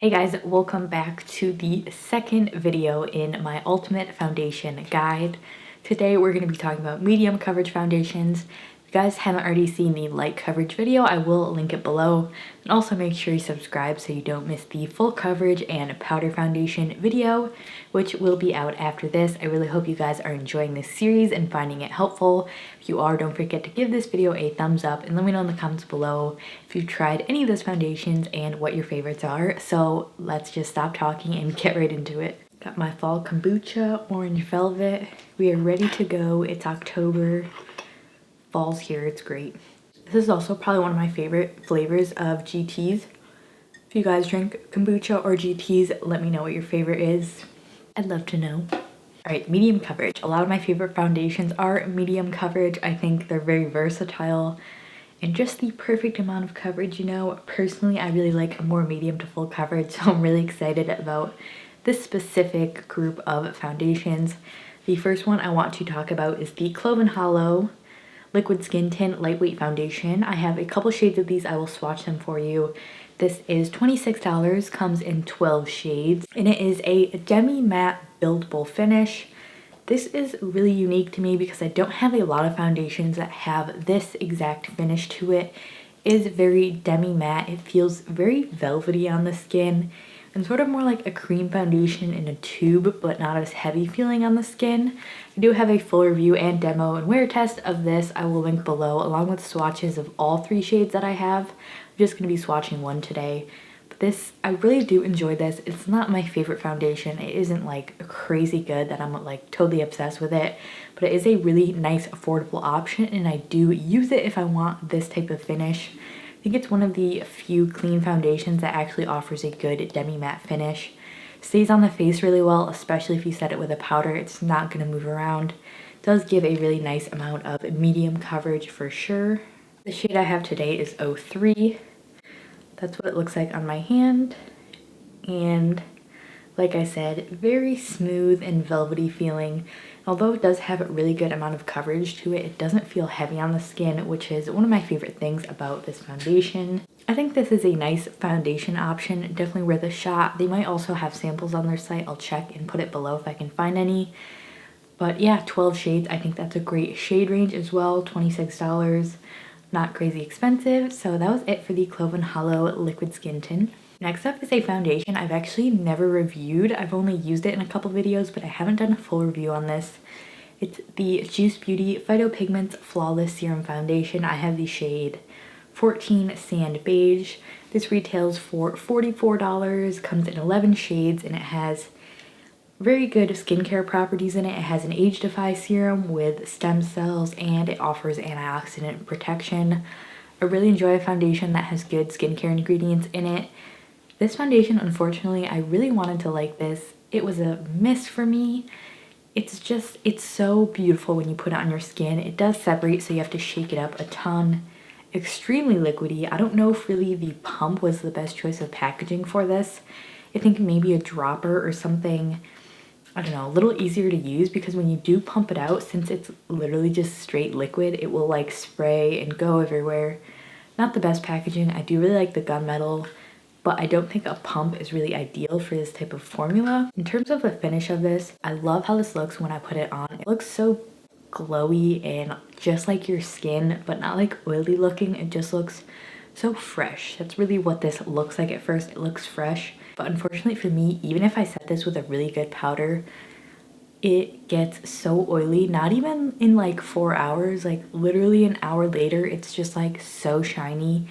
Hey guys, welcome back to the second video in my ultimate foundation guide. Today we're going to be talking about medium coverage foundations. If you guys haven't already seen the light coverage video, I will link it below. And also make sure you subscribe so you don't miss the full coverage and powder foundation video, which will be out after this. I really hope you guys are enjoying this series and finding it helpful. If you are, don't forget to give this video a thumbs up and let me know in the comments below if you've tried any of those foundations and what your favorites are. So let's just stop talking and get right into it. Got my fall kombucha, orange velvet. We are ready to go. It's October. Fall's here, it's great. This is also probably one of my favorite flavors of GTs. If you guys drink kombucha or GTs, let me know what your favorite is. I'd love to know. Alright, medium coverage. A lot of my favorite foundations are medium coverage. I think they're very versatile and just the perfect amount of coverage, you know. Personally, I really like more medium to full coverage, so I'm really excited about this specific group of foundations. The first one I want to talk about is the Clothin Hollow Liquid Skin Tint Lightweight Foundation. I have a couple shades of these. I will swatch them for you. This is $26, comes in 12 shades, and it is a demi-matte buildable finish. This is really unique to me because I don't have a lot of foundations that have this exact finish to it. It is very demi-matte. It feels very velvety on the skin and sort of more like a cream foundation in a tube, but not as heavy feeling on the skin. I do have a full review and demo and wear test of this. I will link below along with swatches of all three shades that I have. I'm just going to be swatching one today. But this, I really do enjoy this. It's not my favorite foundation. It isn't like crazy good that I'm like totally obsessed with it, but it is a really nice affordable option and I do use it if I want this type of finish. I think it's one of the few clean foundations that actually offers a good demi-matte finish. Stays on the face really well, especially if you set it with a powder. It's not going to move around. It does give a really nice amount of medium coverage for sure. The shade I have today is 03. That's what it looks like on my hand. And like I said, very smooth and velvety feeling. Although it does have a really good amount of coverage to it, it doesn't feel heavy on the skin, which is one of my favorite things about this foundation. I think this is a nice foundation option, definitely worth a shot. They might also have samples on their site. I'll check and put it below if I can find any. But yeah, 12 shades. I think that's a great shade range as well. $26, not crazy expensive. So that was it for the Clothin Hollow Liquid Skin Tint. Next up is a foundation I've actually never reviewed. I've only used it in a couple videos, but I haven't done a full review on this. It's the Juice Beauty Fido Pigments Flawless Serum Foundation. I have the shade 14 Sand Beige. This retails for $44, comes in 11 shades, and it has very good skincare properties in it. It has an age-defy serum with stem cells, and it offers antioxidant protection. I really enjoy a foundation that has good skincare ingredients in it. This foundation, unfortunately, I really wanted to like this. It was a miss for me. It's so beautiful when you put it on your skin. It does separate, so you have to shake it up a ton. Extremely liquidy. I don't know if really the pump was the best choice of packaging for this. I think maybe a dropper or something, I don't know, a little easier to use, because when you do pump it out, since it's literally just straight liquid, it will like spray and go everywhere. Not the best packaging. I do really like the gunmetal, but I don't think a pump is really ideal for this type of formula. In terms of the finish of this, I love how this looks when I put it on. It looks so glowy and just like your skin, but not like oily looking. It just looks so fresh. That's really what this looks like at first. It looks fresh, but unfortunately for me, even if I set this with a really good powder, it gets so oily. Not even in like 4 hours, like literally an hour later, it's just like so shiny.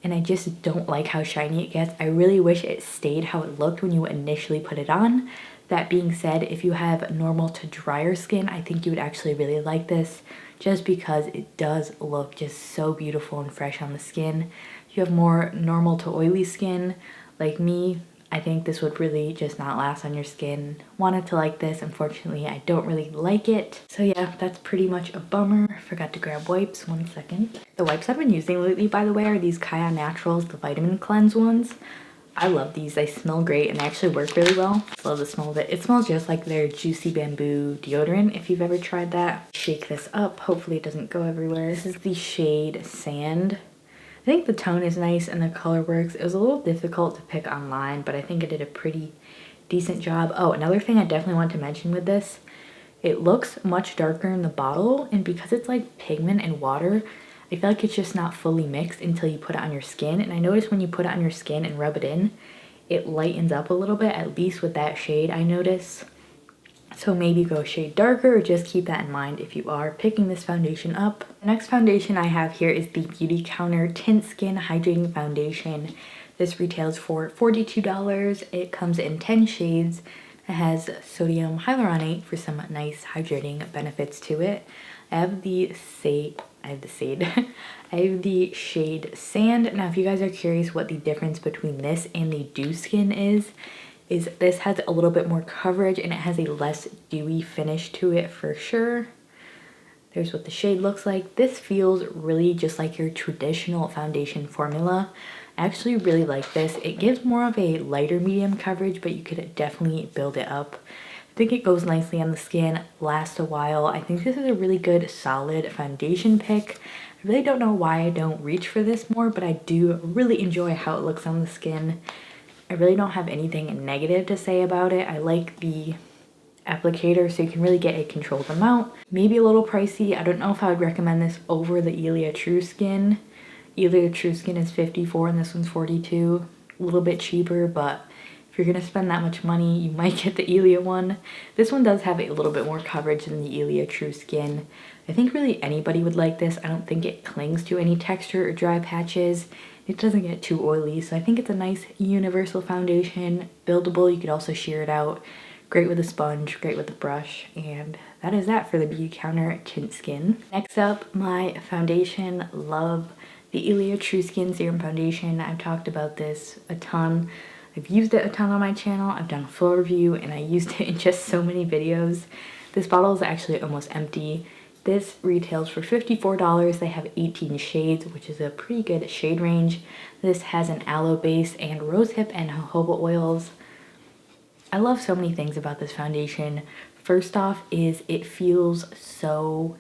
And I just don't like how shiny it gets. I really wish it stayed how it looked when you initially put it on. That being said, if you have normal to drier skin, I think you would actually really like this, just because it does look just so beautiful and fresh on the skin. If you have more normal to oily skin like me, I think this would really just not last on your skin. Wanted to like this, unfortunately I don't really like it. So yeah, that's pretty much a bummer. Forgot to grab wipes, 1 second. The wipes I've been using lately, by the way, are these Kaya Naturals, the vitamin cleanse ones. I love these. They smell great and they actually work really well. I love the smell of it. It smells just like their Juicy Bamboo deodorant, if you've ever tried that. Shake this up. Hopefully it doesn't go everywhere. This is the shade Sand. I think the tone is nice and the color works. It was a little difficult to pick online, but I think I did a pretty decent job. Oh, another thing I definitely want to mention with this, it looks much darker in the bottle, and because it's like pigment and water, I feel like it's just not fully mixed until you put it on your skin. And I noticed when you put it on your skin and rub it in, it lightens up a little bit, at least with that shade I notice. So maybe go a shade darker, or just keep that in mind if you are picking this foundation up. The next foundation I have here is the Beauty Counter Tint Skin Hydrating Foundation. This retails for $42. It comes in 10 shades. It has sodium hyaluronate for some nice hydrating benefits to it. I have the shade Sand. Now, if you guys are curious what the difference between this and the Dew Skin is this has a little bit more coverage and it has a less dewy finish to it for sure. There's what the shade looks like. This feels really just like your traditional foundation formula. I actually really like this. It gives more of a lighter medium coverage, but you could definitely build it up. I think it goes nicely on the skin, lasts a while. I think this is a really good solid foundation pick. I really don't know why I don't reach for this more, but I do really enjoy how it looks on the skin. I really don't have anything negative to say about it. I like the applicator, so you can really get a controlled amount. Maybe a little pricey. I don't know if I would recommend this over the Elia True Skin. Elia True Skin is $54 and this one's $42. A little bit cheaper, but if you're gonna spend that much money, you might get the Elia one. This one does have a little bit more coverage than the Elia True Skin. I think really anybody would like this. I don't think it clings to any texture or dry patches. It doesn't get too oily, so I think it's a nice universal foundation, buildable. You could also shear it out. Great with a sponge, great with a brush, and that is that for the Beauty Counter Tint Skin. Next up, my foundation. Love the Elia True Skin Serum Foundation. I've talked about this a ton. I've used it a ton on my channel. I've done a full review, and I used it in just so many videos. This bottle is actually almost empty. This retails for $54. They have 18 shades, which is a pretty good shade range. This has an aloe base and rosehip and jojoba oils. I love so many things about this foundation. First off is it feels so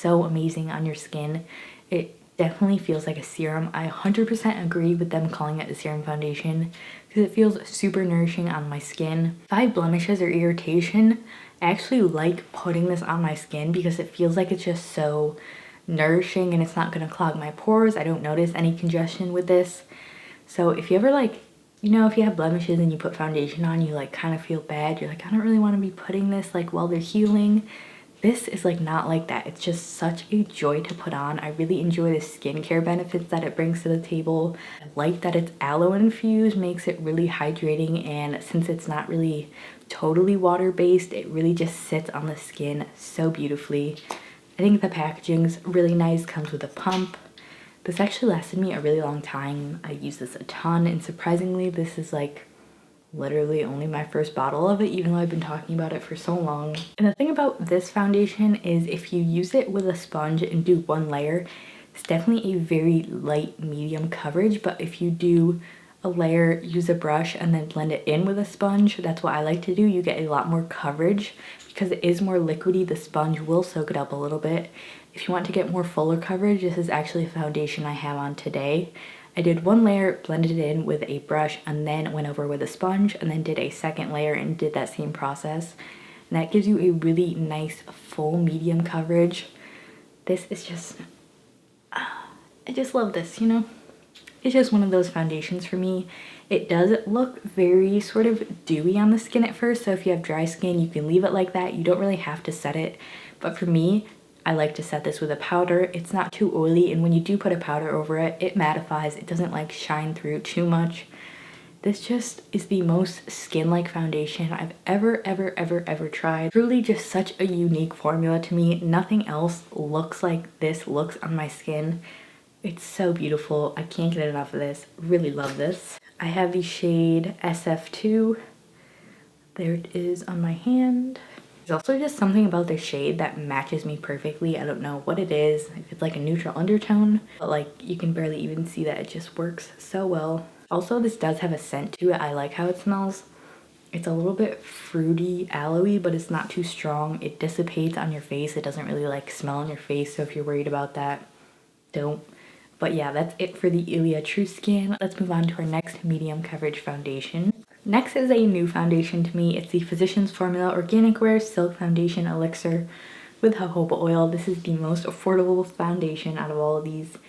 amazing on your skin. It definitely feels like a serum. I 100% agree with them calling it a serum foundation because it feels super nourishing on my skin. If I have blemishes or irritation, I actually like putting this on my skin because it feels like it's just so nourishing and it's not going to clog my pores. I don't notice any congestion with this. So if you ever if you have blemishes and you put foundation on, you kind of feel bad. You're like, I don't really want to be putting this while they're healing. This is not like that. It's just such a joy to put on. I really enjoy the skincare benefits that it brings to the table. I like that it's aloe infused, makes it really hydrating, and since it's not really totally water-based, it really just sits on the skin so beautifully. I think the packaging's really nice, comes with a pump. This actually lasted me a really long time. I use this a ton, and surprisingly, this is literally only my first bottle of it, even though I've been talking about it for so long. And the thing about this foundation is if you use it with a sponge and do one layer, it's definitely a very light medium coverage, but if you do a layer, use a brush, and then blend it in with a sponge, that's what I like to do, you get a lot more coverage. Because it is more liquidy, the sponge will soak it up a little bit. If you want to get more fuller coverage, this is actually a foundation I have on today. I did one layer, blended it in with a brush, and then went over with a sponge, and then did a second layer and did that same process. And that gives you a really nice full medium coverage. This is just, I just love this, It's just one of those foundations for me. It does look very sort of dewy on the skin at first, so if you have dry skin, you can leave it like that. You don't really have to set it, but for me, I like to set this with a powder. It's not too oily, and when you do put a powder over it, it mattifies. It doesn't shine through too much. This just is the most skin-like foundation I've ever tried. Truly just such a unique formula to me. Nothing else looks like this looks on my skin. It's so beautiful. I can't get enough of this. Really love this. I have the shade SF2. There it is on my hand. There's also just something about the shade that matches me perfectly. I don't know what it is. If it's a neutral undertone, but you can barely even see that. It just works so well. Also, this does have a scent to it. I like how it smells. It's a little bit fruity, aloe-y, but it's not too strong. It dissipates on your face. It doesn't really smell on your face, so if you're worried about that, don't. But yeah, that's it for the Elia True Skin. Let's move on to our next medium coverage foundation. Next is a new foundation to me. It's the Physicians Formula Organic Wear Silk Foundation Elixir with jojoba oil. This is the most affordable foundation out of all of these.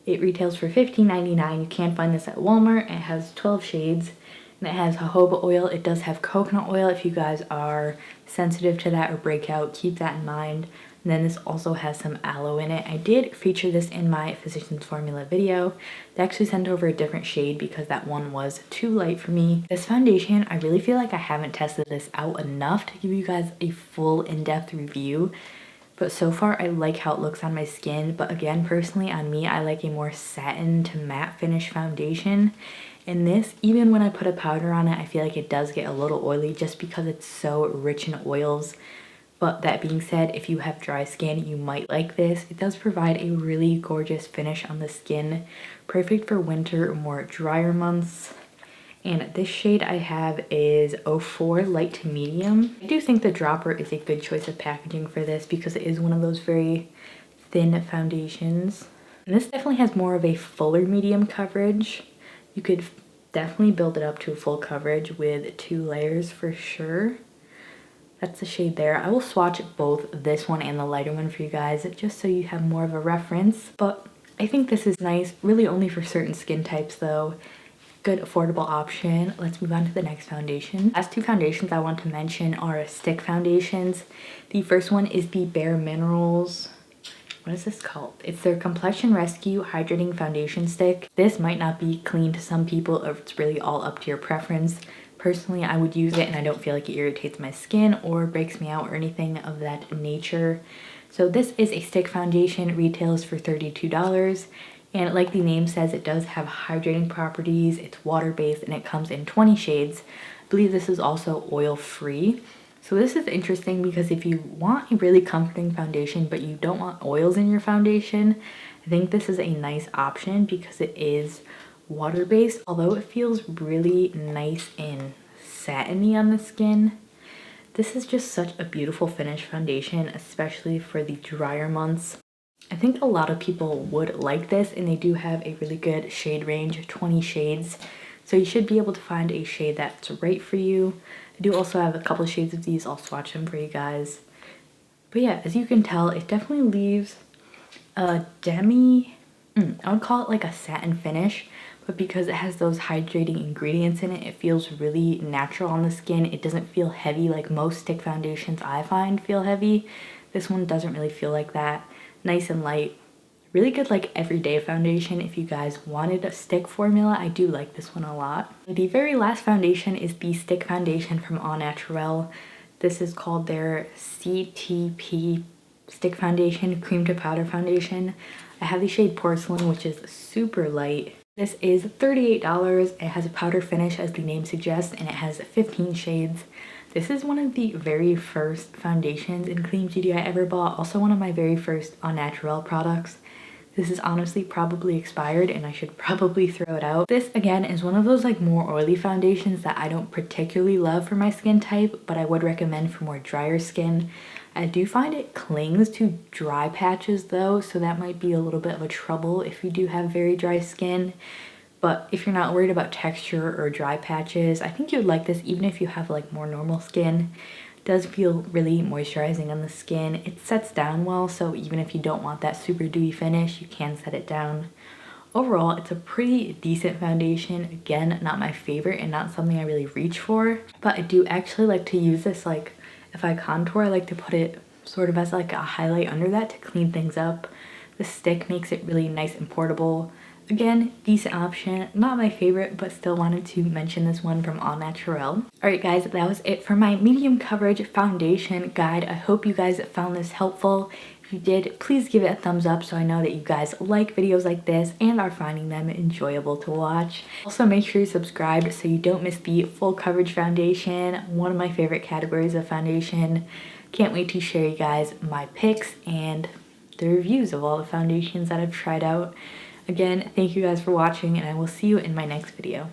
It retails for $15.99. You can find this at Walmart. It has 12 shades and it has jojoba oil. It does have coconut oil. If you guys are sensitive to that or breakout, keep that in mind. And then this also has some aloe in it. I did feature this in my Physicians Formula video. They actually sent over a different shade because that one was too light for me. This foundation, I really feel like I haven't tested this out enough to give you guys a full in-depth review. But so far, I like how it looks on my skin. But again, personally on me, I like a more satin to matte finish foundation. And this, even when I put a powder on it, I feel like it does get a little oily just because it's so rich in oils. But that being said, if you have dry skin, you might like this. It does provide a really gorgeous finish on the skin, perfect for winter or more drier months. And this shade I have is 04 Light to Medium. I do think the dropper is a good choice of packaging for this because it is one of those very thin foundations. And this definitely has more of a fuller medium coverage. You could definitely build it up to a full coverage with 2 layers for sure. That's the shade there. I will swatch both this one and the lighter one for you guys just so you have more of a reference. But I think this is nice, really only for certain skin types though. Good affordable option. Let's move on to the next foundation. Last 2 foundations I want to mention are stick foundations. The first one is the Bare Minerals. What is this called? It's their Complexion Rescue Hydrating Foundation Stick. This might not be clean to some people, or it's really all up to your preference. Personally, I would use it and I don't feel like it irritates my skin or breaks me out or anything of that nature. So this is a stick foundation, retails for $32. And like the name says, it does have hydrating properties, it's water-based, and it comes in 20 shades. I believe this is also oil-free. So this is interesting because if you want a really comforting foundation, but you don't want oils in your foundation, I think this is a nice option because it is water-based, although it feels really nice and satiny on the skin. This is just such a beautiful finish foundation, especially for the drier months. I think a lot of people would like this, and they do have a really good shade range, 20 shades. So you should be able to find a shade that's right for you. I do also have a couple of shades of these. I'll swatch them for you guys. But yeah, as you can tell, it definitely leaves a I would call it like a satin finish, but because it has those hydrating ingredients in it, it feels really natural on the skin. It doesn't feel heavy like most stick foundations I find feel heavy. This one doesn't really feel like that. Nice and light. Really good like everyday foundation. If you guys wanted a stick formula, I do like this one a lot. The very last foundation is the stick foundation from Au Naturel. This is called their CTP stick foundation, cream to powder foundation. I have the shade Porcelain, which is super light. This is $38. It has a powder finish as the name suggests, and it has 15 shades. This is one of the very first foundations in Clean Beauty I ever bought. Also one of my very first Au Naturel products. This is honestly probably expired and I should probably throw it out. This again is one of those like more oily foundations that I don't particularly love for my skin type, but I would recommend for more drier skin. I do find it clings to dry patches though, so that might be a little bit of a trouble if you do have very dry skin. But if you're not worried about texture or dry patches, I think you would like this even if you have like more normal skin. It does feel really moisturizing on the skin. It sets down well, so even if you don't want that super dewy finish, you can set it down. Overall, it's a pretty decent foundation. Again, not my favorite and not something I really reach for, but I do actually like to use this like if I contour, I like to put it sort of as like a highlight under that to clean things up. The stick makes it really nice and portable. Again, decent option. Not my favorite, but still wanted to mention this one from Au Naturel. Alright guys, that was it for my medium coverage foundation guide. I hope you guys found this helpful. If you did, please give it a thumbs up so I know that you guys like videos like this and are finding them enjoyable to watch. Also make sure you subscribe so you don't miss the full coverage foundation, one of my favorite categories of foundation. Can't wait to share you guys my picks and the reviews of all the foundations that I've tried out. Again, thank you guys for watching and I will see you in my next video.